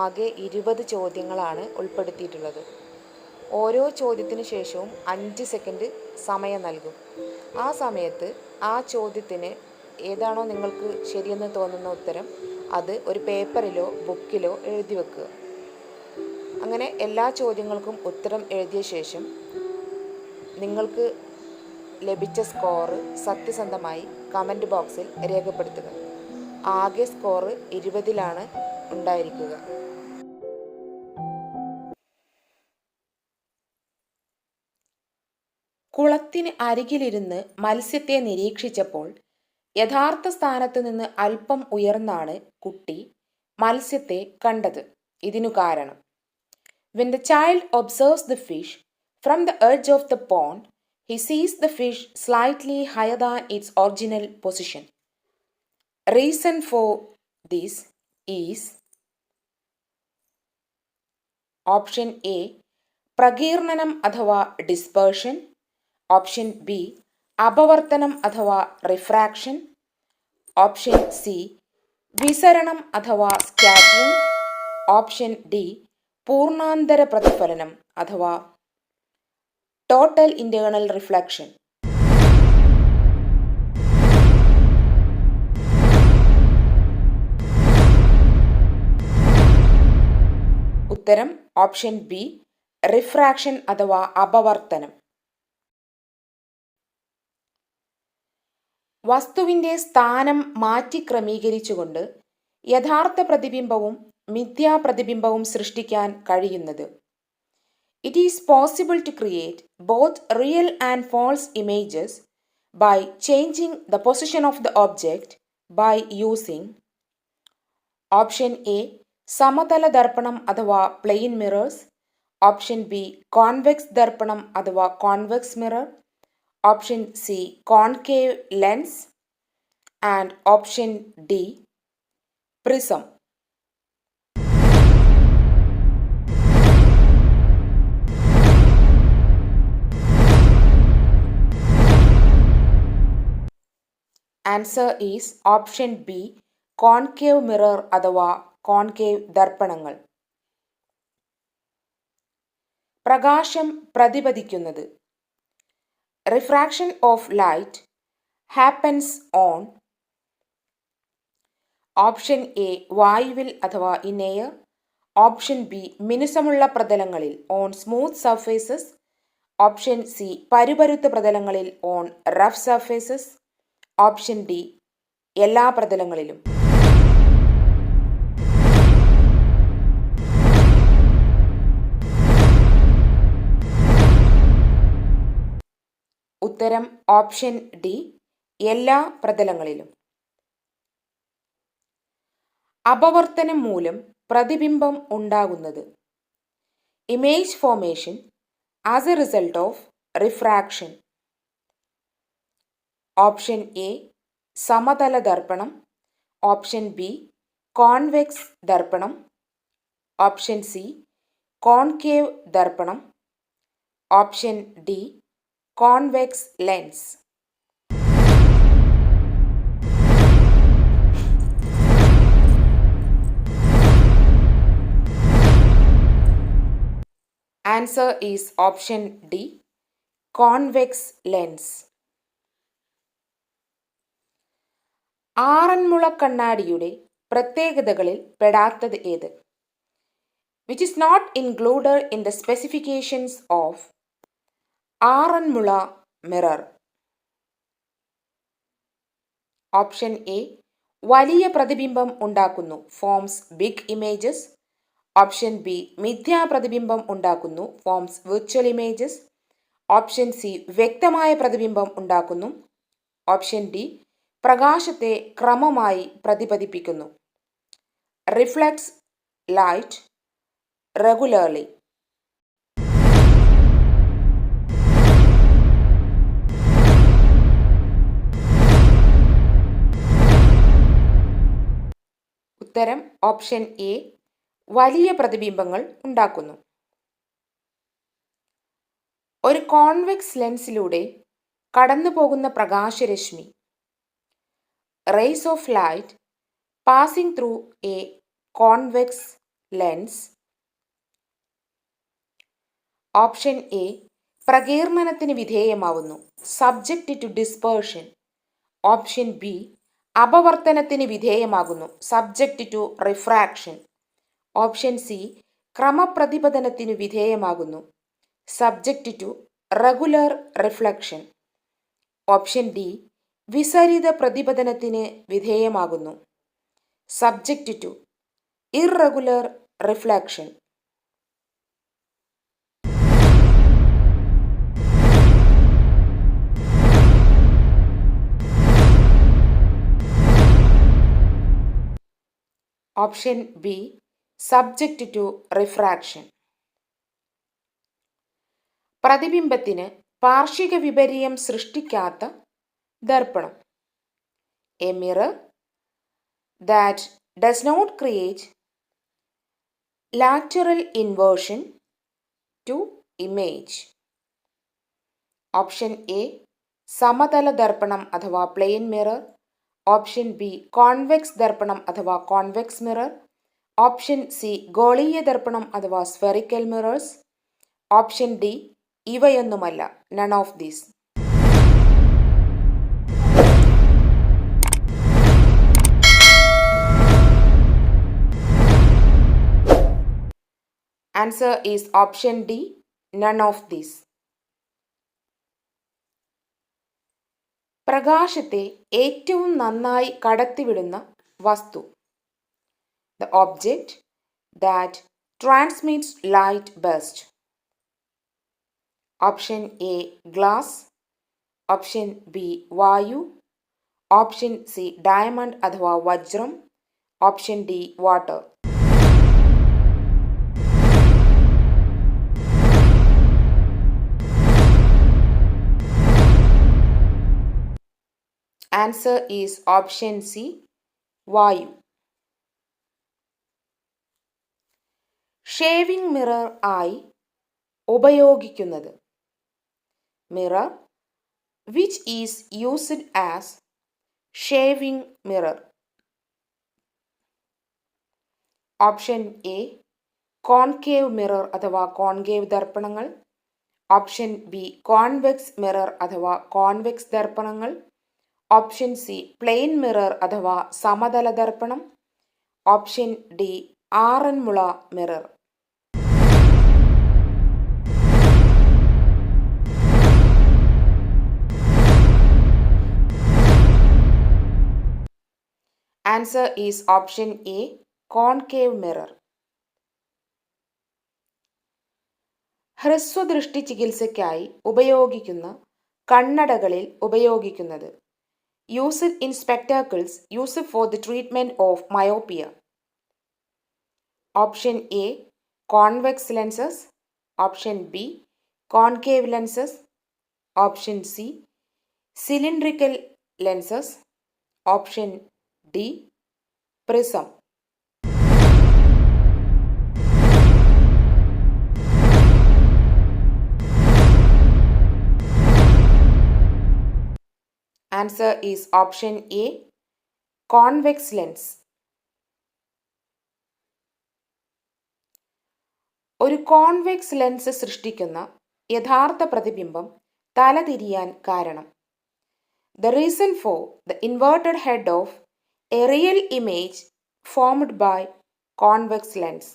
ആകെ 20 ചോദ്യങ്ങളാണ് ഉൾപ്പെടുത്തിയിട്ടുള്ളത്. ഓരോ ചോദ്യത്തിന് ശേഷവും 5 സെക്കൻഡ് സമയം നൽകും. ആ സമയത്ത് ആ ചോദ്യത്തിന് ഏതാണോ നിങ്ങൾക്ക് ശരിയെന്ന് തോന്നുന്ന ഉത്തരം അത് ഒരു പേപ്പറിലോ ബുക്കിലോ എഴുതി വെക്കുക. അങ്ങനെ എല്ലാ ചോദ്യങ്ങൾക്കും ഉത്തരം എഴുതിയ ശേഷം നിങ്ങൾക്ക് ലഭിച്ച സ്കോർ സത്യസന്ധമായി കമൻറ്റ് ബോക്സിൽ രേഖപ്പെടുത്തുക. ആകെ സ്കോർ 20ലാണ് ഉണ്ടായിരിക്കുക. കുളത്തിന് അരികിലിരുന്ന് മത്സ്യത്തെ നിരീക്ഷിച്ചപ്പോൾ യഥാർത്ഥ സ്ഥാനത്ത് നിന്ന് അല്പം ഉയർന്നാണ് കുട്ടി മത്സ്യത്തെ കണ്ടത്. ഇതിനു കാരണം: When the child observes the fish from the edge of the pond, he sees the fish slightly higher than its original position. Reason for this is Option A. പ്രകീർണനം അഥവാ ഡിസ്പേർഷൻ. Option B. അപവർത്തനം അഥവാ refraction. Option C. വിസരണം അഥവാ scattering. Option D. പൂർണ്ണാന്തര പ്രതിഫലനം അഥവാ total internal reflection. ഉത്തരം option B, refraction അഥവാ അപവർത്തനം. വസ്തുവിൻ്റെ സ്ഥാനം മാറ്റി ക്രമീകരിച്ചുകൊണ്ട് യഥാർത്ഥ പ്രതിബിംബവും മിഥ്യാപ്രതിബിംബവും സൃഷ്ടിക്കാൻ കഴിയുന്നത്. It is possible to create both real and false images by changing the position of the object by using option A. സമതല ദർപ്പണം അഥവാ plain mirrors. Option B. Convex ദർപ്പണം അഥവാ convex mirror. Option C. Concave lens. And option D. Prism. Answer is option B, concave mirror അഥവാ concave ദർപ്പണങ്ങൾ. പ്രകാശം പ്രതിപതിക്കുന്നത്. Refraction of light happens on option A. വായുവിൽ അഥവാ ഇൻ എയർ. Option B. മിനുസമുള്ള പ്രതലങ്ങളിൽ on smooth surfaces. Option C. പരുപരുത്ത പ്രതലങ്ങളിൽ on rough surfaces. Option D. എല്ലാ പ്രതലങ്ങളിലും. ഉത്തരം ഓപ്ഷൻ ഡി, എല്ലാ പ്രതലങ്ങളിലും. അപവർത്തനം മൂലം പ്രതിബിംബം ഉണ്ടാകുന്നത്. Image formation as a result of refraction. Option A. സമതല ദർപ്പണം. Option B. കോൺവെക്സ് ദർപ്പണം. Option C. കോൺകേവ് ദർപ്പണം. Option D. Convex lens. Answer is option D, convex lens. Aranmula കണ്ണാടിയുടെ പ്രത്യേകതകളിൽ പെടാത്തത് ഏത്? Which is not included in the specifications of Aranmula mirror. Option A. വലിയ പ്രതിബിംബം ഉണ്ടാക്കുന്നു, forms big images. Option B. മിഥ്യാപ്രതിബിംബം ഉണ്ടാക്കുന്നു, forms virtual images. Option C. വ്യക്തമായ പ്രതിബിംബം ഉണ്ടാക്കുന്നു. Option D. പ്രകാശത്തെ ക്രമമായി പ്രതിപതിപ്പിക്കുന്നു, റിഫ്ലക്ട്സ് ലൈറ്റ് റെഗുലർലി. ഉത്തരം ഓപ്ഷൻ എ, വലിയ പ്രതിബിംബങ്ങൾ ഉണ്ടാക്കുന്നു. ഒരു കോൺവെക്സ് ലെൻസിലൂടെ കടന്നു പോകുന്ന പ്രകാശരശ്മി. Rays of light passing through a convex lens. Option A പ്രകീർണനത്തിന് വിധേയമാവുന്നു, subject to dispersion. Option B അപവർത്തനത്തിന് വിധേയമാകുന്നു, subject to refraction. Option C ക്രമപ്രതിപതനത്തിനു വിധേയമാകുന്നു, subject to regular reflection. Option D വിസരിത പ്രതിപതനത്തിന് വിധേയമാകുന്നു, subject to irregular reflection. Option B subject to refraction. പ്രതിബിംബത്തിന് പാർശ്വിക വിപര്യം സൃഷ്ടിക്കാത്ത ദർപ്പണം. A mirror that does not create lateral inversion to image. Option A സമതല ദർപ്പണം അഥവാ plain mirror. Option B convex ദർപ്പണം അഥവാ കോൺവെക്സ് മിറർ. ഓപ്ഷൻ സി ഗോളീയ ദർപ്പണം അഥവാ സ്ഫെറിക്കൽ മിറേഴ്സ്. ഓപ്ഷൻ ഡി ഇവയൊന്നുമല്ല, none of these. Answer is option D, none of these. പ്രകാശത്തെ ഏറ്റവും നന്നായി കടത്തിവിടുന്ന വസ്തു. The object that transmits light best. Option A glass. Option B വായു. ഓപ്ഷൻ സി ഡയമണ്ട് അഥവാ വജ്രം. Option D water. Answer is option C, വായു. Shaving mirror ആയി ഉപയോഗിക്കുന്നത്. Mirror which is used as shaving mirror. Option A concave mirror അഥവാ concave ദർപ്പണങ്ങൾ. Option B convex mirror അഥവാ convex ദർപ്പണങ്ങൾ. ഓപ്ഷൻ സി പ്ലെയിൻ മിറർ അഥവാ സമതല ദർപ്പണം. Option D Aranmula mirror. Answer is option A, concave mirror. ഹ്രസ്വദൃഷ്ടി ചികിത്സയ്ക്കായി ഉപയോഗിക്കുന്ന കണ്ണടകളിൽ ഉപയോഗിക്കുന്നത്. Used in spectacles used for the treatment of myopia. Option A convex lenses. Option B concave lenses. Option C cylindrical lenses. Option D prism. Answer is option A, convex lens. ഒരു convex lens സൃഷ്ടിക്കുന്ന യഥാർത്ഥ പ്രതിബിംബം തലതിരിയാൻ കാരണം. The reason for the inverted head of a real image formed by convex lens.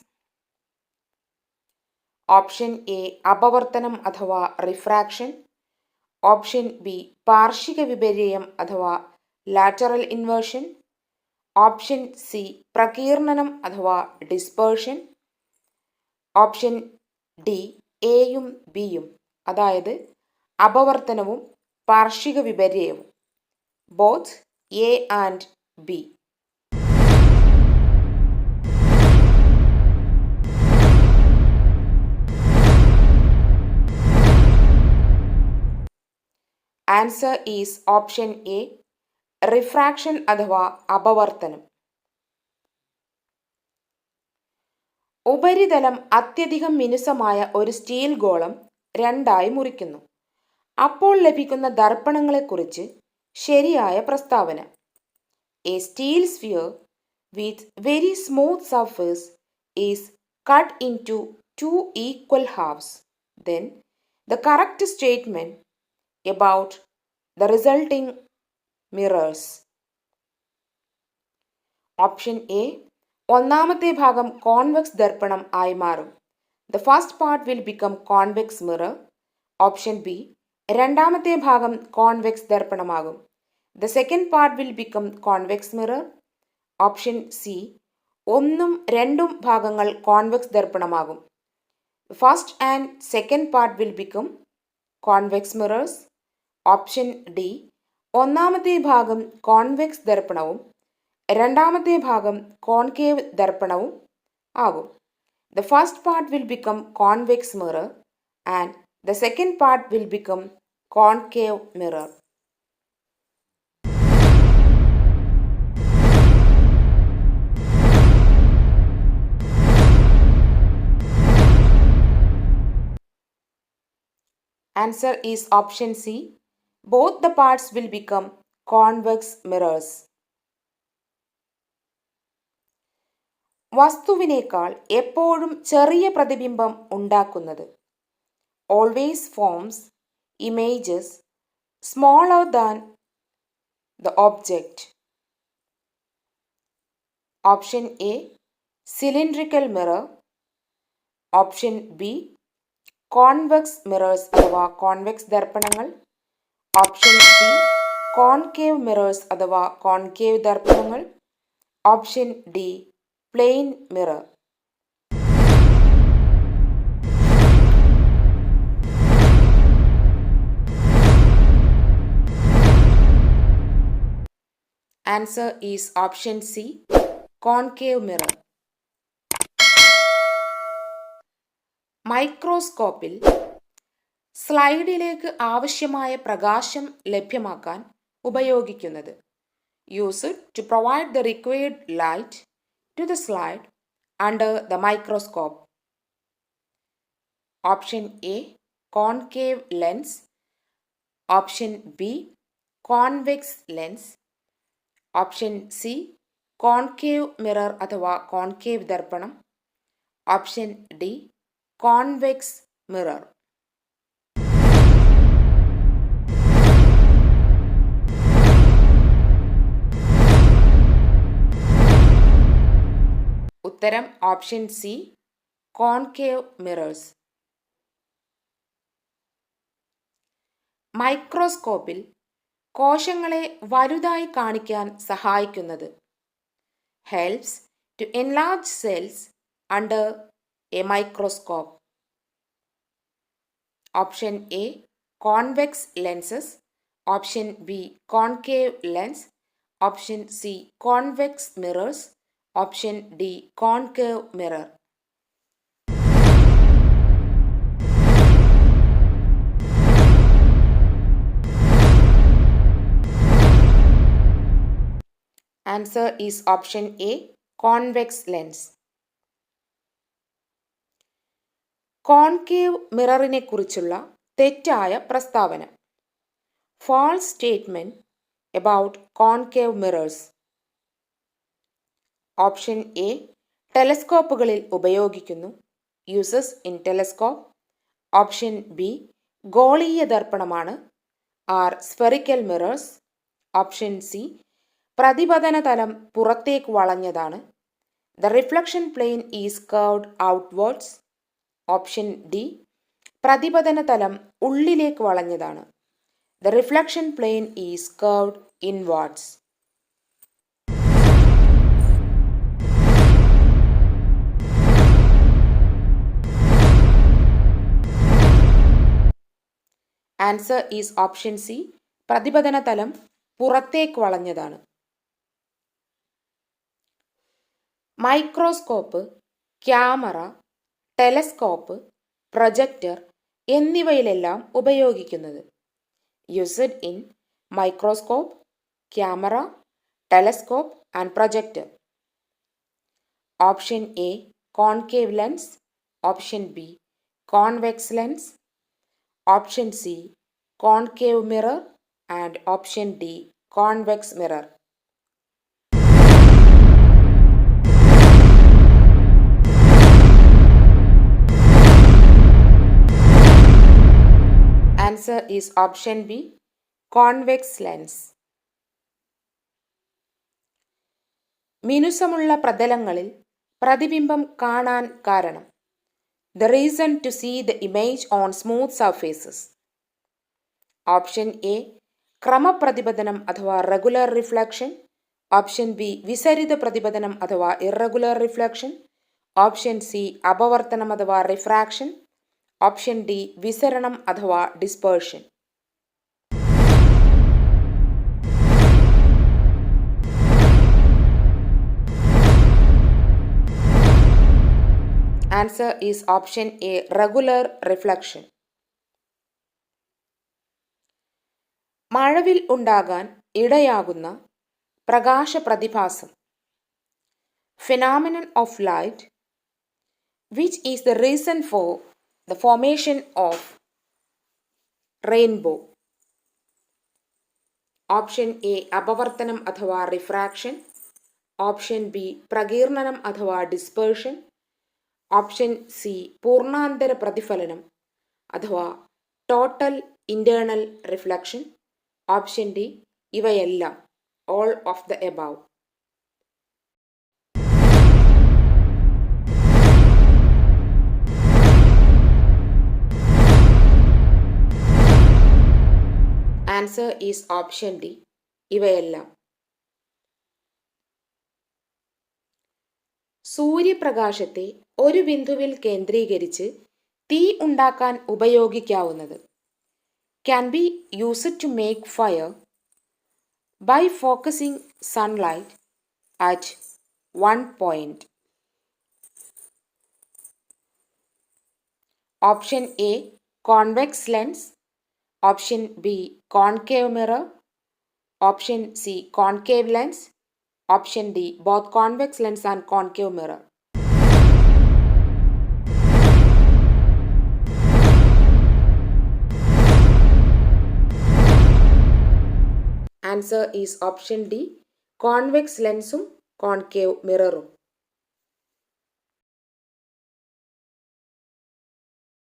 Option A അപവർത്തനം അഥവാ refraction. Option B പാർശ്വിക വിപര്യം അഥവാ ലാറ്ററൽ ഇൻവേർഷൻ. ഓപ്ഷൻ സി പ്രകീർണനം അഥവാ ഡിസ്പേർഷൻ. ഓപ്ഷൻ ഡി എയും ബിയും, അതായത് അപവർത്തനവും പാർശ്വിക വിപര്യവും. Both A and B. Answer is option A, refraction അഥവാ അപവർത്തനം. ഉപരിതലം അത്യധികം മിനുസമായ ഒരു സ്റ്റീൽ ഗോളം രണ്ടായി മുറിക്കുന്നു. അപ്പോൾ ലഭിക്കുന്ന ദർപ്പണങ്ങളെക്കുറിച്ച് ശരിയായ പ്രസ്താവന. A steel sphere with very smooth surface is cut into two equal halves, then the correct statement about the resulting mirrors. Option A, ഒന്നാമത്തെ ഭാഗം കോൺവെക്സ് ദർപ്പണം ആയി മാറും. The first part will become convex mirror. Option B, രണ്ടാമത്തെ ഭാഗം convex ദർപ്പണമാകും. The second part will become convex mirror. Option C, ഒന്നും രണ്ടും ഭാഗങ്ങൾ കോൺവെക്സ് ദർപ്പണമാകും. First and second part will become convex mirrors. Option D, ഒന്നാമത്തെ ഭാഗം കോൺവെക്സ് ദർപ്പണവും രണ്ടാമത്തെ ഭാഗം കോൺകേവ് ദർപ്പണവും ആകും. The first part will become convex mirror and the second part will become concave mirror. Answer is option C. Both the parts will become convex mirrors. വസ്തുവിനേക്കാൾ എപ്പോഴും ചെറിയ പ്രതിബിംബം ഉണ്ടാക്കുന്നത്. Always forms images smaller than the object. Option A, cylindrical mirror. Option B, convex mirrors അഥവാ convex ദർപ്പണങ്ങൾ. Option C, concave mirrors അഥവാ concave ദർപ്പണങ്ങൾ. Option D, plain mirror. Answer is option C, concave mirror. മൈക്രോസ്കോപ്പിൽ സ്ലൈഡിലേക്ക് ആവശ്യമായ പ്രകാശം ലഭ്യമാക്കാൻ ഉപയോഗിക്കുന്നത്. Use to provide the required light to the slide under the microscope. Option A, concave lens. Option B, convex lens. Option C, concave mirror അഥവാ concave ദർപ്പണം. Option D, convex mirror. ഉത്തരം option C, concave mirrors. മൈക്രോസ്കോപ്പിൽ കോശങ്ങളെ വലുതായി കാണിക്കാൻ സഹായിക്കുന്നത്. Helps to enlarge cells under a microscope. Option A, convex lenses. Option B, concave lens. Option C, convex mirrors. Option D, concave mirror. Answer is option A, convex lens. Concave മിററിനെ കുറിച്ചുള്ള തെറ്റായ പ്രസ്താവന. False statement about concave mirrors. Option A, ടെലസ്കോപ്പുകളിൽ ഉപയോഗിക്കുന്നു. Uses in telescope. Option B, ഗോളീയ ദർപ്പണമാണ്. Are spherical mirrors. Option C, പ്രതിപതന തലം പുറത്തേക്ക് വളഞ്ഞതാണ്. The reflection plane is curved outwards. Option D, പ്രതിപതന തലം ഉള്ളിലേക്ക് വളഞ്ഞതാണ്. The reflection plane is curved inwards. Answer is option C, പ്രതിപതന തലം പുറത്തേക്ക് വളഞ്ഞതാണ്. മൈക്രോസ്കോപ്പ്, ക്യാമറ, ടെലസ്കോപ്പ്, പ്രൊജക്ടർ എന്നിവയിലെല്ലാം ഉപയോഗിക്കുന്നത്. Used in microscope, camera, telescope and projector. Option A, concave lens. Option B, convex lens. Option C, concave mirror and option D, convex mirror. Answer is option B, convex lens. മിനുസമുള്ള പ്രതലങ്ങളിൽ പ്രതിബിംബം കാണാൻ കാരണം. The reason to see the image on smooth surfaces. Option A, ക്രമപ്രതിപതനം അഥവാ regular reflection. Option B, വിസരിത പ്രതിപതനം അഥവാ ഇറഗുലർ റിഫ്ലക്ഷൻ. ഓപ്ഷൻ സി, അപവർത്തനം അഥവാ റിഫ്രാക്ഷൻ. ഓപ്ഷൻ ഡി, വിസരണം അഥവാ dispersion. Answer is option A, regular reflection. മഴവിൽ ഉണ്ടാകാൻ ഇടയാകുന്ന പ്രകാശ പ്രതിഭാസം. Phenomenon of light which is the reason for the formation of rainbow. Option A, അപവർത്തനം അഥവാ റിഫ്രാക്ഷൻ. ഓപ്ഷൻ ബി, പ്രകീർണനം അഥവാ ഡിസ്പേർഷൻ. ഓപ്ഷൻ സി, പൂർണ്ണാന്തര പ്രതിഫലനം അഥവാ total internal reflection. Option D, ഇവയെല്ലാം, all of the above. Answer is option D, ഇവയെല്ലാം. സൂര്യപ്രകാശത്തെ ഒരു ബിന്ദുവിൽ കേന്ദ്രീകരിച്ച് തീ ഉണ്ടാക്കാൻ ഉപയോഗിക്കാവുന്നത്. Can be used to make fire by focusing sunlight at one point. Option A, convex lens. Option B, concave mirror. Option C, concave lens. Option D, both convex lens and concave mirror. Answer is option D, convex ലെൻസും concave മിററും.